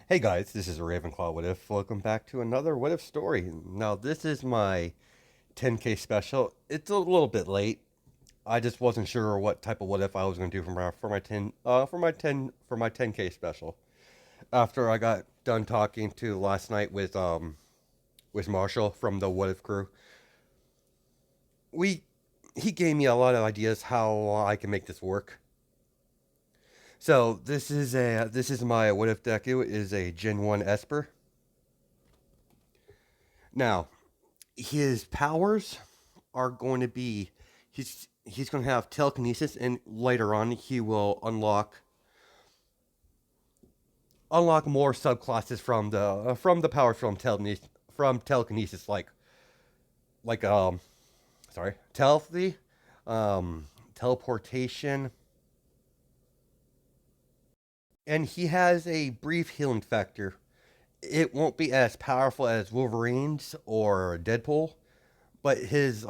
Hey guys, this is Ravenclaw What If. Welcome back to another What If story. Now, this is my 10K special. It's a little bit late. I just wasn't sure what type of What If I was going to do for my 10K special. After I got done talking to last night with Marshall from the What If crew, we he gave me a lot of ideas how I can make this work. So this is my What If deku. It is a Gen 1 Esper. Now, his powers are going to be he's going to have telekinesis, and later on he will unlock more subclasses from the powers from telekinesis, like sorry, telepathy, teleportation, and he has a brief healing factor. It won't be as powerful as Wolverine's or Deadpool, but his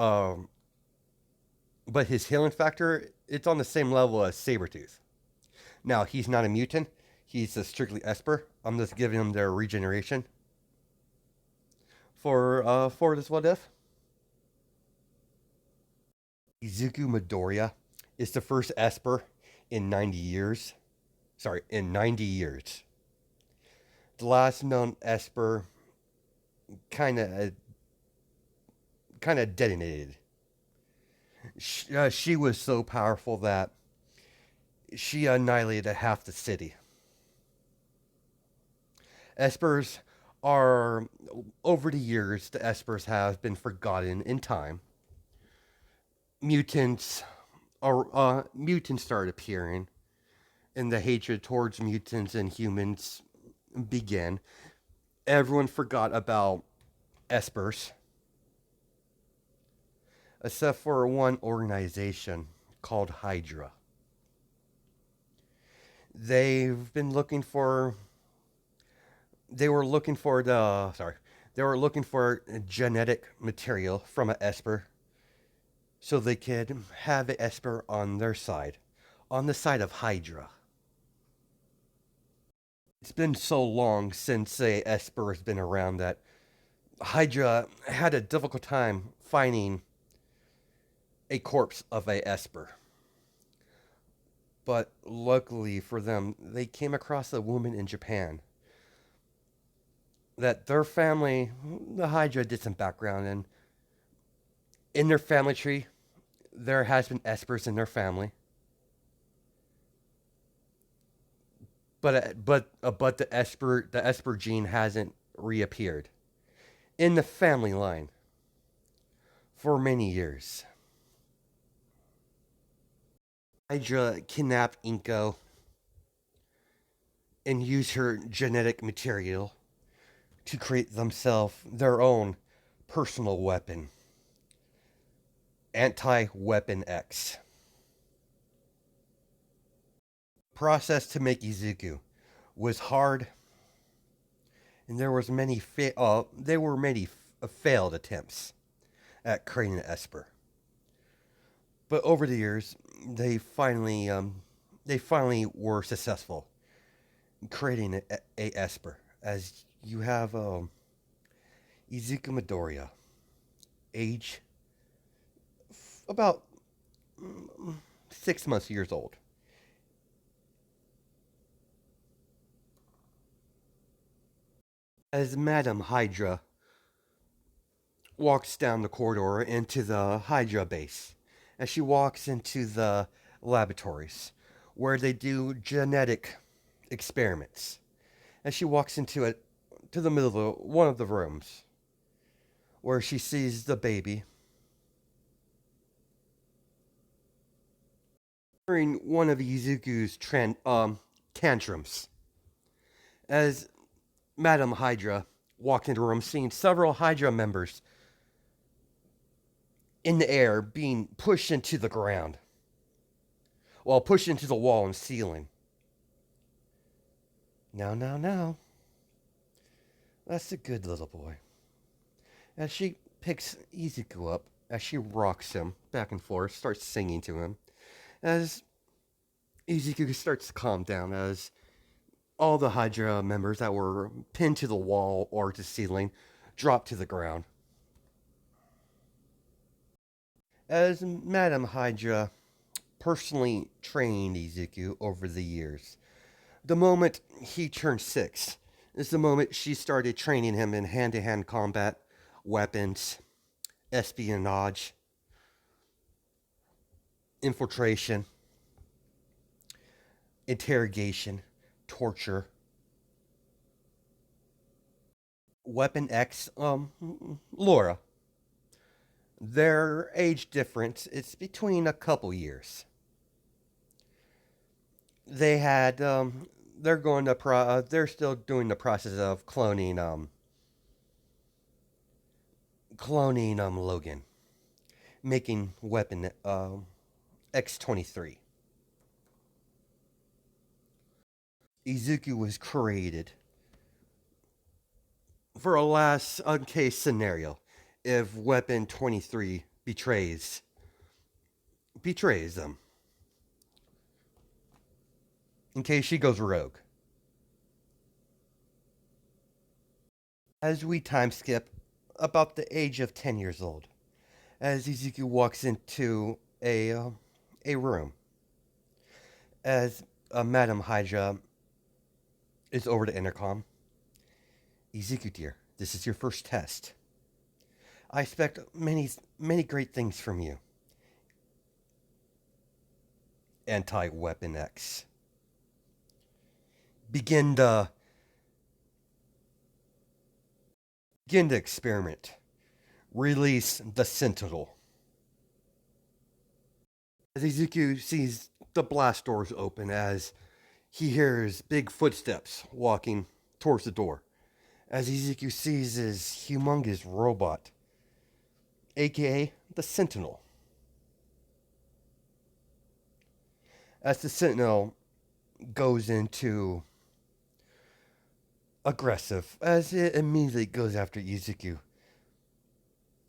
healing factor, it's on the same level as Sabretooth. Now, he's not a mutant. He's a strictly Esper. I'm just giving him their regeneration for this what if. Izuku Midoriya is the first Esper in 90 years. Sorry, in 90 years. The last known Esper kind of kind of detonated. She was so powerful that she annihilated half the city. Espers are over the years, the Espers have been forgotten in time. Mutants mutants started appearing, and the hatred towards mutants and humans began. Everyone forgot about Espers, except for one organization called Hydra. They've been looking for they were looking for the sorry they were looking for genetic material from an Esper so they could have an Esper on their side, on the side of Hydra. It's been so long since a Esper has been around that Hydra had a difficult time finding a corpse of a Esper. But luckily for them, they came across a woman in Japan that their family, the Hydra did some background, and in their family tree, there has been Espers in their family. But the Esper gene hasn't reappeared in the family line for many years. Hydra kidnapped Inko and used her genetic material to create themselves their own personal weapon, Anti-Weapon X. Process to make Izuku was hard, and there were many failed attempts at creating an Esper. But over the years, they finally were successful in creating a Esper. As you have Izuku Midoriya, age about 6 months years old. As Madame Hydra walks down the corridor into the Hydra base, as she walks into the laboratories where they do genetic experiments, as she walks to the middle of one of the rooms where she sees the baby during one of Izuku's tantrums. As Madame Hydra walked into the room, seeing several Hydra members in the air being pushed into the ground, while pushed into the wall and ceiling. Now. That's a good little boy. As she picks Izuku up, as she rocks him back and forth, starts singing to him, as Izuku starts to calm down, as All the Hydra members that were pinned to the wall or to ceiling dropped to the ground. As Madame Hydra personally trained Izuku over the years, the moment he turned 6 is the moment she started training him in hand to hand combat, weapons, espionage, infiltration, interrogation, torture. Weapon X, Laura. Their age difference is between a couple years. They had, they're going to, they're still doing the process of cloning Logan, making weapon X-23. Izuku was created for a last case scenario if weapon 23 betrays them in case she goes rogue. As we time skip about the age of 10 years old, as Izuku walks into a room, as Madame Hydra is over the intercom. Izuku, dear, this is your first test. I expect many great things from you. Anti-Weapon X. Begin the experiment. Release the Sentinel. As Izuku sees the blast doors open, as he hears big footsteps walking towards the door, as Izuku sees his humongous robot, aka the Sentinel. As the Sentinel goes into aggressive, as it immediately goes after Izuku.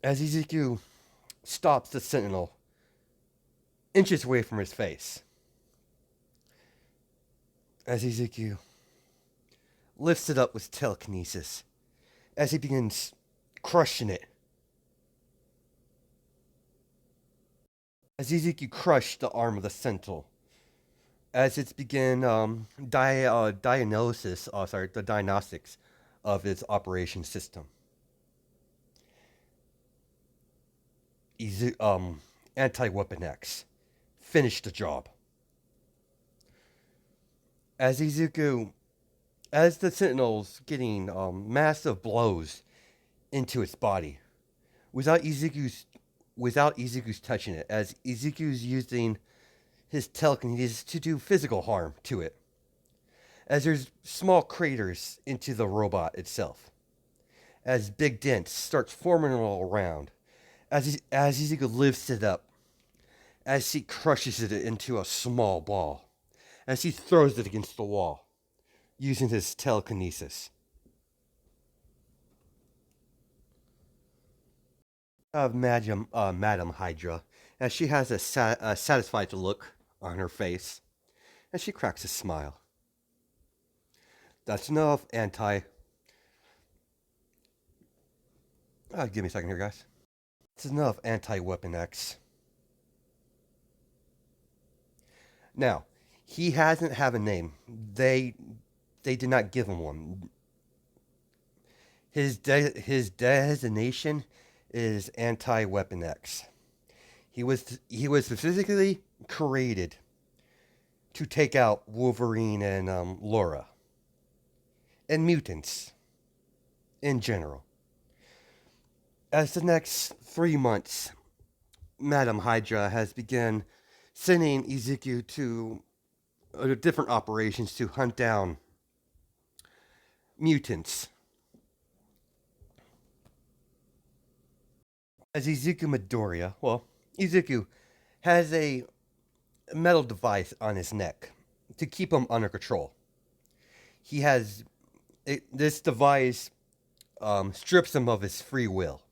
As Izuku stops the Sentinel inches away from his face. As Izuku lifts it up with telekinesis, as he begins crushing it. As Izuku crushed the arm of the Sentinel, as it's begin the diagnostics of its operation system. Anti-Weapon X finished the job. As the Sentinel's getting massive blows into its body, without Izuku's touching it, as Izuku's using his telekinesis to do physical harm to it, as there's small craters into the robot itself, as big dents starts forming all around, as Izuku lifts it up, as he crushes it into a small ball, as he throws it against the wall, using his telekinesis. Of Madam Hydra, as she has a satisfied look on her face, and she cracks a smile. That's enough, give me a second here, guys. That's enough, Anti-Weapon X. Now, he hasn't have a name. They did not give him one. His designation is Anti-Weapon X. He was specifically created to take out Wolverine and Laura and mutants in general. As the next 3 months, Madame Hydra has begun sending Izuku to different operations to hunt down mutants. As Izuku has a metal device on his neck to keep him under control. This device strips him of his free will.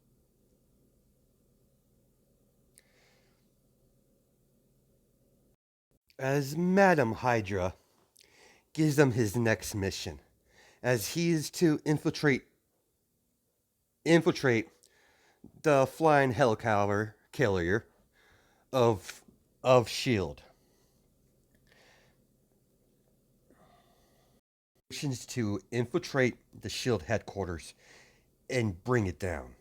As Madame Hydra gives them his next mission, as he is to infiltrate the flying helicopter carrier of Shield. Missions to infiltrate the Shield headquarters and bring it down.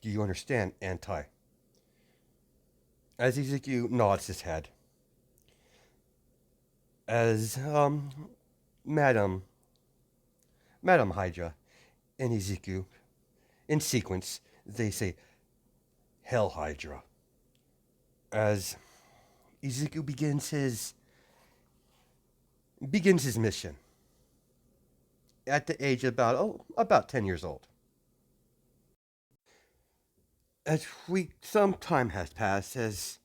Do you understand, Anti? As Ezekiel nods his head, as Madam Hydra and Ezekiel, in sequence, they say, "Hell Hydra." As Ezekiel begins his mission at the age of about 10 years old. As some time has passed, as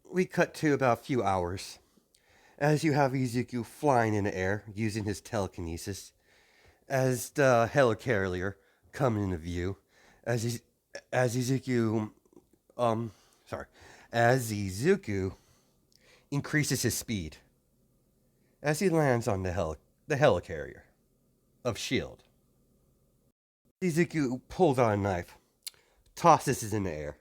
we cut to about a few hours, as you have Ezekiel flying in the air using his telekinesis, as the helicarrier come into view, as Ezekiel, sorry, as Ezekiel increases his speed, as he lands on the helicarrier of Shield. Ezekiel pulls out a knife, tosses it in the air.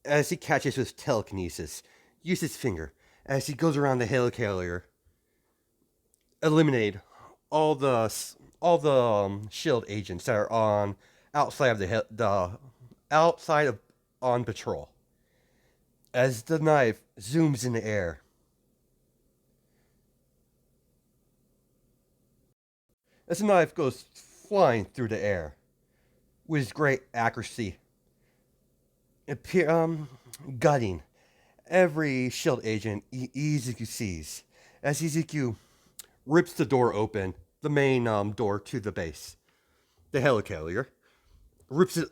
As he catches with telekinesis, uses his finger as he goes around the helicarrier, eliminate all the Shield agents that are on outside of the outside of on patrol. As the knife zooms in the air, as the knife goes flying through the air with great accuracy, gutting every Shield agent Ezekiel sees. As Ezekiel rips the door open, the main door to the base, the helicarrier, rips it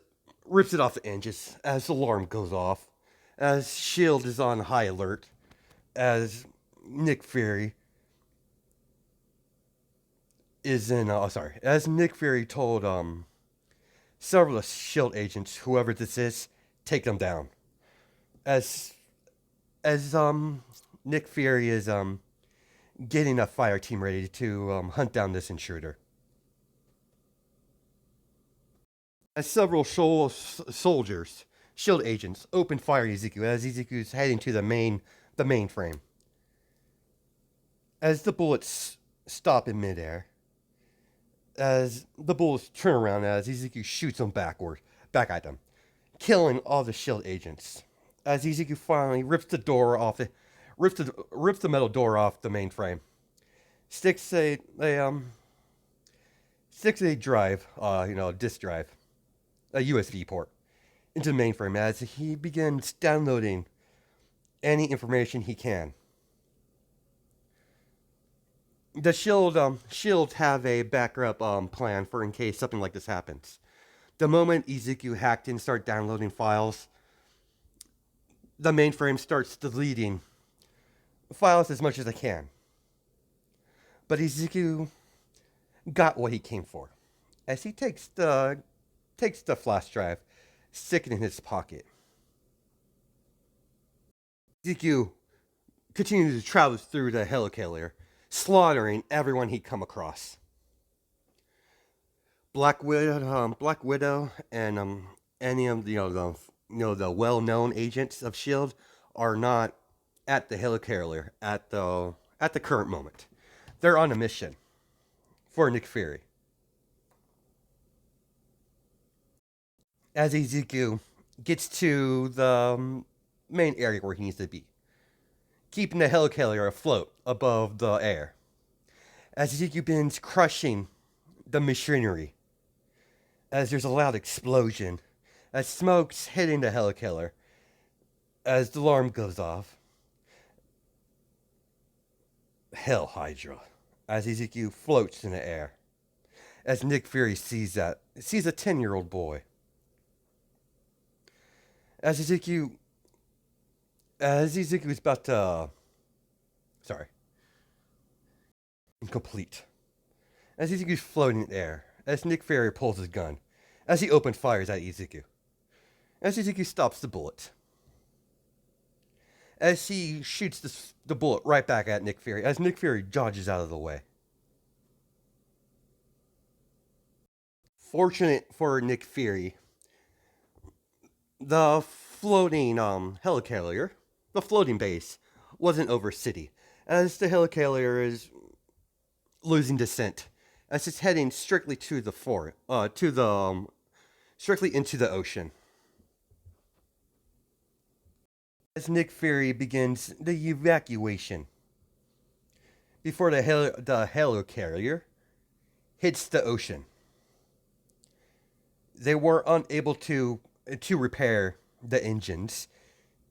off the hinges as the alarm goes off, as Shield is on high alert, as Nick Fury is in. As Nick Fury told several of Shield agents, whoever this is, take them down. As Nick Fury is getting a fire team ready to hunt down this intruder. As several soldiers, Shield agents, open fire at Ezekiel as Ezekiel's heading to the mainframe. As the bullets stop in midair, as the bullets turn around as Ezekiel shoots them back at them, killing all the Shield agents. As Ezekiel finally rips the metal door off the mainframe, sticks a drive, disk drive, a USB port, into the mainframe as he begins downloading any information he can. The Shield have a backup plan for in case something like this happens. The moment Ezekiel hacked in, start downloading files, the mainframe starts deleting files as much as it can. But Ezekiel got what he came for, as he takes the flash drive, sticking it in his pocket. Ezekiel continues to travel through the helicarrier, slaughtering everyone he come across. Black Widow, and any of the well-known agents of Shield are not at the helicarrier at the current moment. They're on a mission for Nick Fury. As Ezekiel gets to the main area where he needs to be, keeping the helicarrier afloat above the air. As Ezekiel begins crushing the machinery, as there's a loud explosion, as smoke's hitting the helicarrier, as the alarm goes off. Hell Hydra, as Ezekiel floats in the air. As Nick Fury sees a 10-year-old boy. As Ezekiel is about to... Incomplete. As Ezekiel's floating in the air, as Nick Fury pulls his gun, as he open fires at Ezekiel. As Ezekiel stops the bullet. as he shoots the bullet right back at Nick Fury as Nick Fury dodges out of the way. Fortunate for Nick Fury, the floating helicarrier, the floating base, wasn't over city, as the helicarrier is losing descent, as it's heading strictly to the strictly into the ocean. As Nick Fury begins the evacuation, before the helicarrier hits the ocean, they were unable to repair the engines.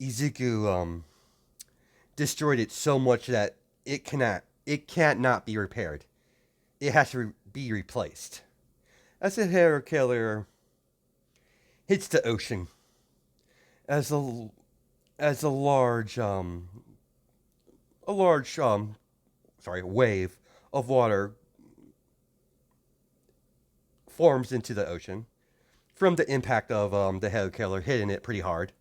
Izuku destroyed it so much that it can't not be repaired. It has to be replaced. As the helicarrier hits the ocean, as a large wave of water forms into the ocean from the impact of the helicarrier hitting it pretty hard.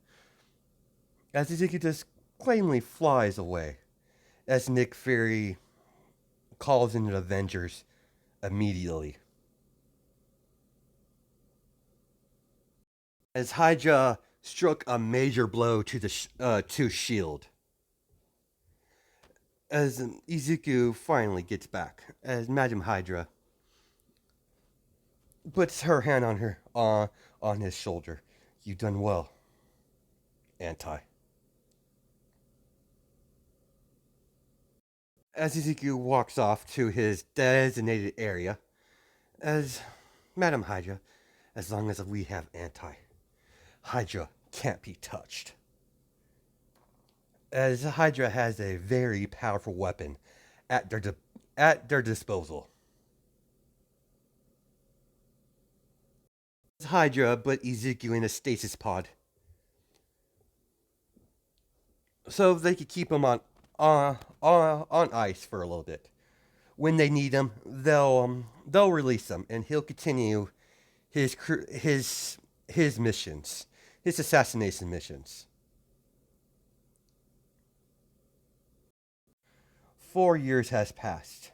As Izuku just claimly flies away, as Nick Fury calls in the Avengers immediately. As Hydra struck a major blow to to Shield. As Izuku finally gets back, as Madam Hydra puts her hand on his shoulder. You done well, Anti. As Izuku walks off to his designated area, as Madam Hydra, as long as we have Anti, Hydra can't be touched. As Hydra has a very powerful weapon at their disposal. Hydra put Izuku in a stasis pod, so they could keep him on ice for a little bit. When they need him, they'll release him, and he'll continue his missions, his assassination missions. 4 years has passed,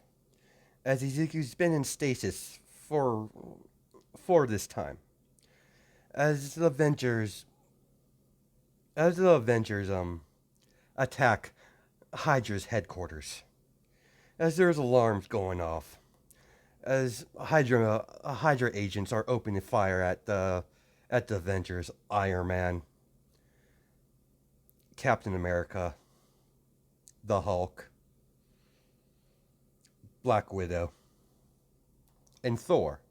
as Izuku's been in stasis for this time. As the Avengers attack Hydra's headquarters, as there's alarms going off, as Hydra agents are opening fire at the Avengers, Iron Man, Captain America, the Hulk, Black Widow, and Thor.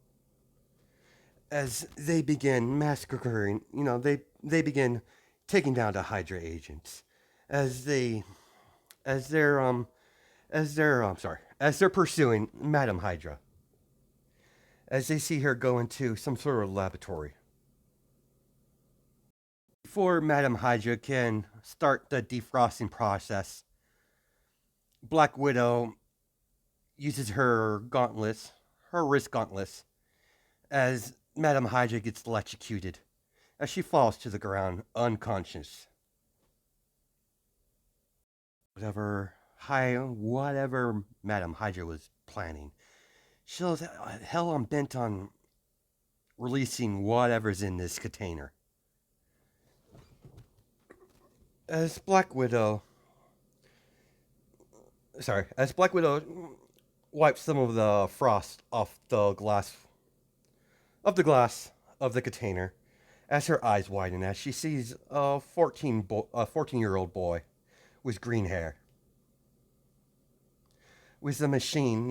As they begin massacring, they begin taking down the Hydra agents, as they're pursuing Madam Hydra, as they see her go into some sort of laboratory. Before Madam Hydra can start the defrosting process, Black Widow uses her gauntlets, her wrist gauntlets, as Madam Hydra gets electrocuted, as she falls to the ground unconscious. Whatever Madam Hydra was planning, she was hell on bent on releasing whatever's in this container. As Black Widow wipes some of the frost off the glass of the container, as her eyes widen as she sees a 14-year-old boy with green hair, with a machine,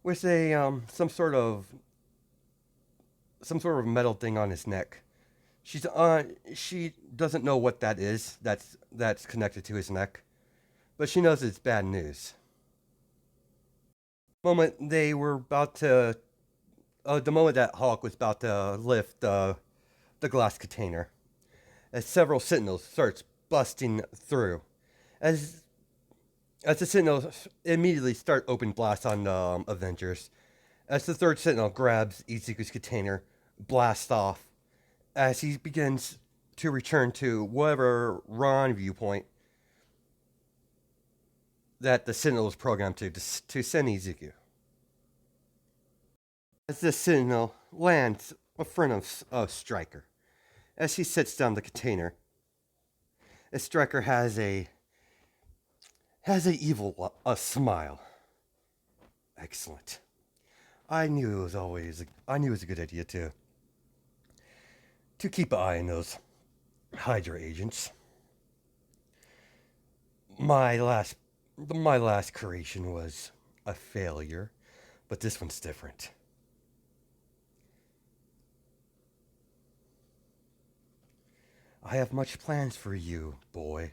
with a some sort of metal thing on his neck. She doesn't know what that is. That's connected to his neck, but she knows it's bad news. The moment that Hulk was about to lift the glass container, as several Sentinels starts busting through, as the Sentinels immediately start open blast on the Avengers, as the third Sentinel grabs Izuku's container, blasts off, as he begins to return to whatever Ron viewpoint that the Sentinel is programmed to send Izuku. As the Sentinel lands in front of Striker, as he sets down the container, Striker has a evil a smile. Excellent. I knew it was a good idea to keep an eye on those Hydra agents. My last my last creation was a failure, but this one's different. I have much plans for you, boy.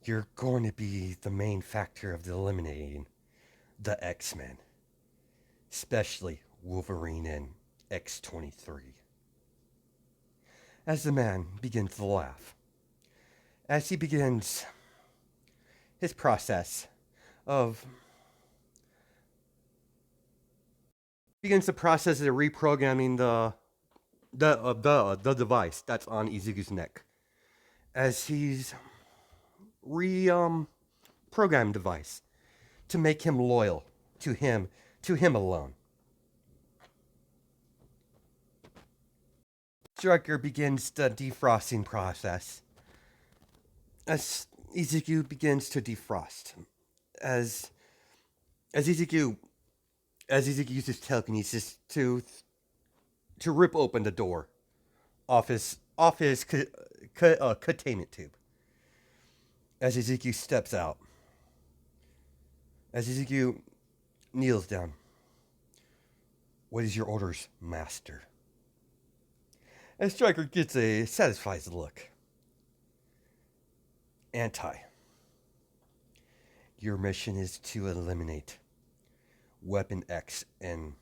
You're going to be the main factor of the eliminating the X-Men, especially Wolverine and X-23. As the man begins to laugh, as he his process of begins the process of reprogramming the device that's on Izuku's neck, as he's programmed device to make him loyal to him alone. Striker begins the defrosting process as Izuku begins to defrost. As as Izuku as Izuku uses telekinesis to rip open the door off his containment tube. As Izuku steps out, as Izuku kneels down, what is your orders, master? As Striker gets a satisfied look. Anti. Your mission is to eliminate Weapon X and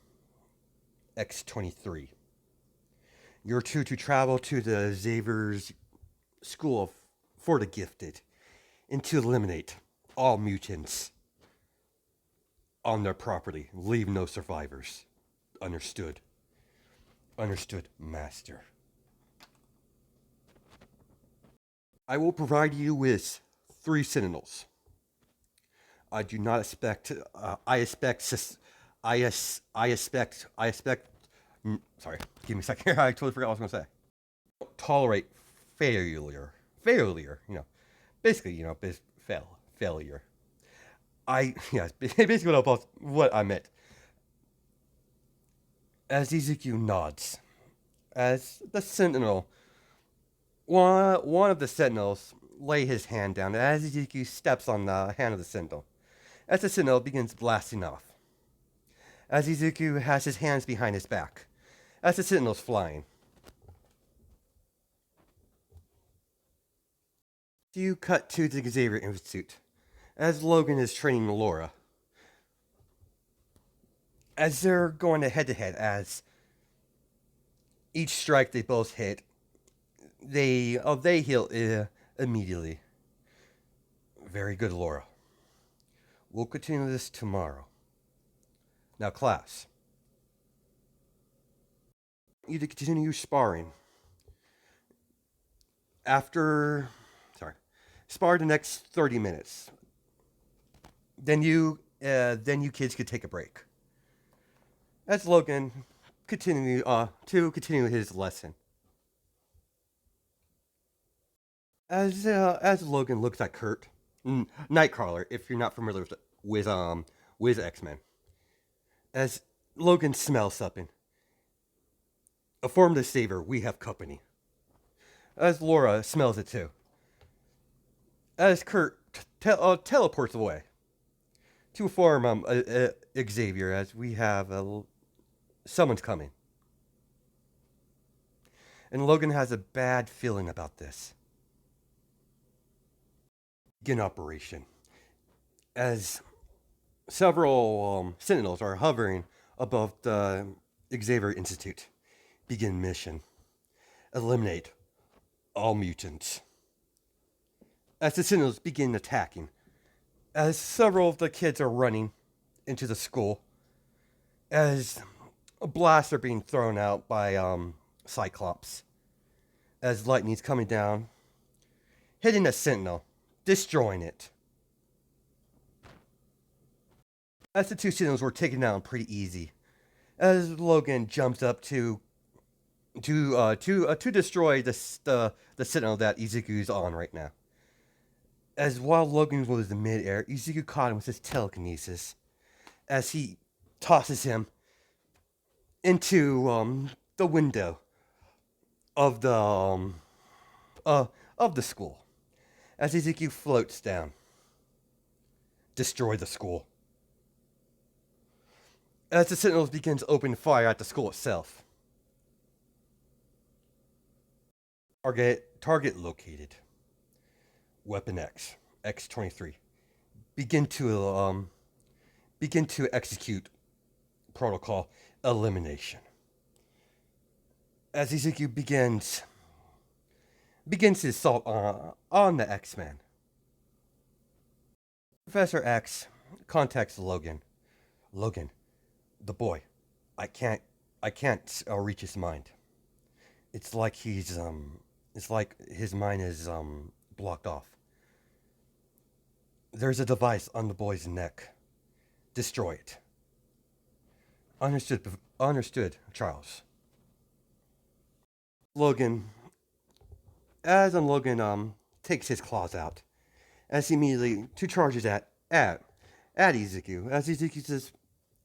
X-23. You're to travel to the Xavier's School for the Gifted and to eliminate all mutants on their property. Leave no survivors. Understood. Understood, master. I will provide you with 3 Sentinels. I do not expect. I expect. I expect. Sorry, give me a second here. I totally forgot what I was going to say. Don't tolerate failure. Failure. Basically, failure. Basically what I meant. As Izuku nods, as the Sentinel, one of the Sentinels lay his hand down, as Izuku steps on the hand of the Sentinel, as the Sentinel begins blasting off, as Izuku has his hands behind his back, as the Sentinel's flying. You cut to the Xavier Institute, as Logan is training Laura, as they're going head to head, as each strike they both hit, they heal immediately. Very good, Laura. We'll continue this tomorrow. Now, class, you to continue sparring. Spar the next 30 minutes. Then you kids could take a break. As Logan continue his lesson. As Logan looks at Kurt, Nightcrawler, if you're not familiar with X-Men, as Logan smells something. A form to savor, we have company. As Laura smells it too. As Kurt teleports away to inform Xavier, as we have someone's coming. And Logan has a bad feeling about this. Begin operation. As several Sentinels are hovering above the Xavier Institute. Begin mission. Eliminate all mutants. As the Sentinels begin attacking, as several of the kids are running into the school, as blasts are being thrown out by Cyclops, as lightning's coming down, hitting a Sentinel, destroying it. as the two Sentinels were taken down pretty easy, as Logan jumps up to destroy the Sentinel that Izuku's on right now. As while Logan was in midair, Izuku caught him with his telekinesis as he tosses him into the window of uh, the school. As Izuku floats down, destroy the school. As the Sentinels begins opening fire at the school itself. Target located. Weapon X, X-23. Begin to execute protocol elimination. As Izuku begins his assault on the X-Men. Professor X contacts Logan. Logan, the boy. I can't reach his mind. It's like it's like his mind is blocked off. There's a device on the boy's neck. Destroy it. Understood, Charles. Logan, Logan takes his claws out, as he immediately two charges at Izuku, as Izuku's just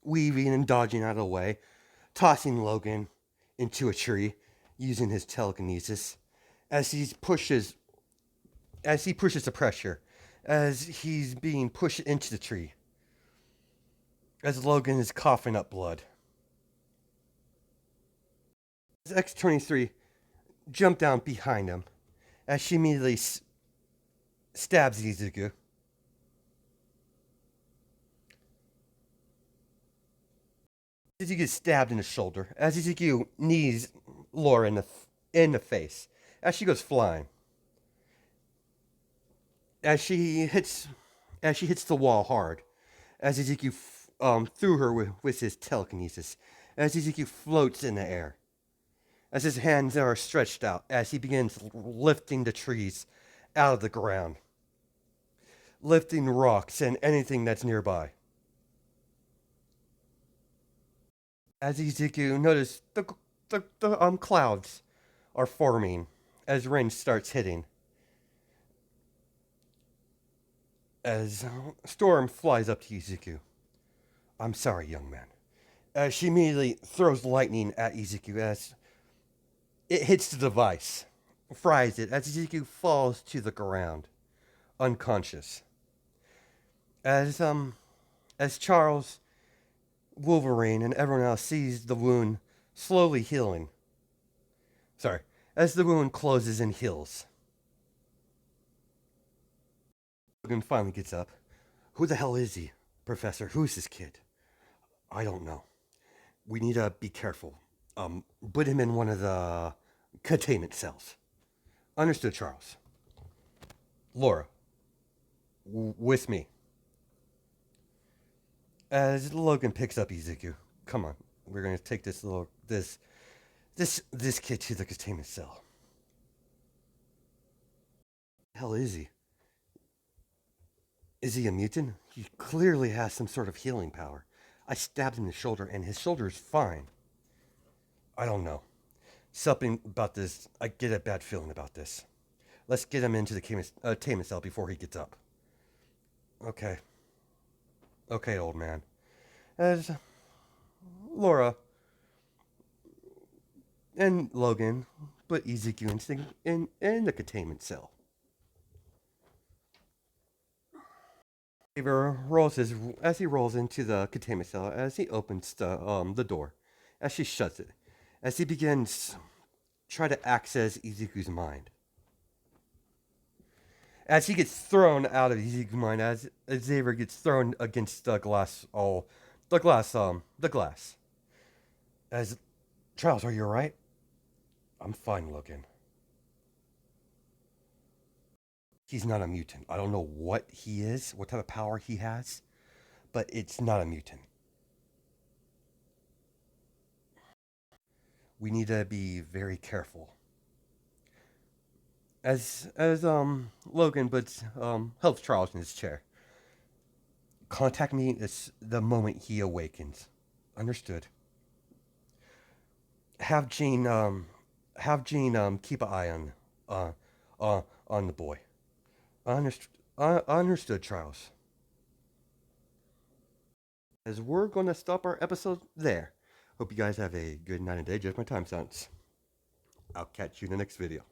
weaving and dodging out of the way, tossing Logan into a tree using his telekinesis, as he pushes the pressure, as he's being pushed into the tree, as Logan is coughing up blood. As X-23 jumped down behind him, as she immediately stabs Izuku. Izuku gets stabbed in the shoulder, as Izuku knees Laura in the face, as she goes flying. As she hits the wall hard, as Izuku threw her with his telekinesis, as Izuku floats in the air, as his hands are stretched out, as he begins lifting the trees out of the ground, lifting rocks and anything that's nearby. As Izuku noticed the clouds are forming as rain starts hitting. As Storm flies up to Izuku. I'm sorry, young man. As she immediately throws lightning at Izuku as it hits the device, fries it, as Izuku falls to the ground, unconscious. As Charles, Wolverine, and everyone else sees the wound slowly healing. Sorry, as the wound closes and heals. Logan finally gets up. Who the hell is he, Professor? Who's this kid? I don't know. We need to be careful. Put him in one of the containment cells. Understood, Charles. Laura, with me. As Logan picks up Izuku, come on, we're gonna take this kid to the containment cell. The hell is he? Is he a mutant? He clearly has some sort of healing power. I stabbed him in the shoulder, and his shoulder is fine. I don't know. Something about this. I get a bad feeling about this. Let's get him into the containment cell before he gets up. Okay. Okay, old man. As Laura and Logan put Izuku in the containment cell. As he rolls into the containment cell, as he opens the door, as she shuts it, as he begins try to access Izuku's mind. As he gets thrown out of Izuku's mind, as Xavier gets thrown against the glass, the glass. As Charles, are you alright? I'm fine, Logan. He's not a mutant. I don't know what he is, what type of power he has, but it's not a mutant. We need to be very careful. As Logan puts helps Charles in his chair. Contact me the moment he awakens. Understood. Have Jean keep an eye uh on the boy. Understood, Charles. As we're gonna stop our episode there. Hope you guys have a good night and day. Just my time sense. I'll catch you in the next video.